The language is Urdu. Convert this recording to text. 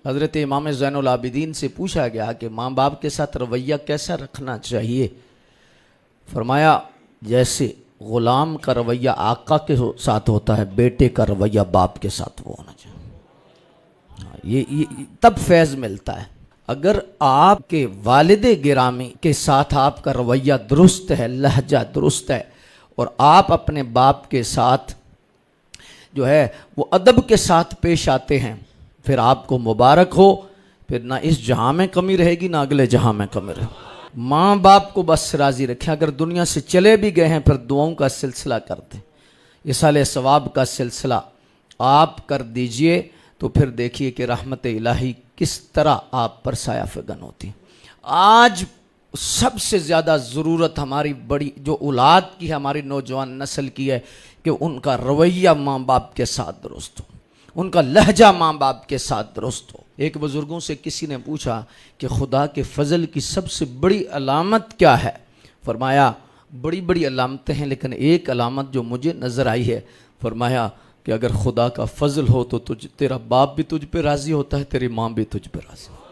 حضرت امام زین العابدین سے پوچھا گیا کہ ماں باپ کے ساتھ رویہ کیسا رکھنا چاہیے؟ فرمایا جیسے غلام کا رویہ آقا کے ساتھ ہوتا ہے، بیٹے کا رویہ باپ کے ساتھ وہ ہونا چاہیے۔ یہ تب فیض ملتا ہے۔ اگر آپ کے والد گرامی کے ساتھ آپ کا رویہ درست ہے، لہجہ درست ہے، اور آپ اپنے باپ کے ساتھ جو ہے وہ ادب کے ساتھ پیش آتے ہیں، پھر آپ کو مبارک ہو، پھر نہ اس جہاں میں کمی رہے گی نہ اگلے جہاں میں کمی رہے گی۔ ماں باپ کو بس راضی رکھیں، اگر دنیا سے چلے بھی گئے ہیں پھر دعاؤں کا سلسلہ کر دیں، ایصال ثواب کا سلسلہ آپ کر دیجئے، تو پھر دیکھیے کہ رحمت الہی کس طرح آپ پر سایہ فگن ہوتی۔ آج سب سے زیادہ ضرورت ہماری بڑی جو اولاد کی ہماری نوجوان نسل کی ہے کہ ان کا رویہ ماں باپ کے ساتھ درست ہو، ان کا لہجہ ماں باپ کے ساتھ درست ہو۔ ایک بزرگوں سے کسی نے پوچھا کہ خدا کے فضل کی سب سے بڑی علامت کیا ہے؟ فرمایا بڑی بڑی علامتیں ہیں لیکن ایک علامت جو مجھے نظر آئی ہے، فرمایا کہ اگر خدا کا فضل ہو تو تیرا باپ بھی تجھ پہ راضی ہوتا ہے، تیری ماں بھی تجھ پہ راضی ہوتا ہے۔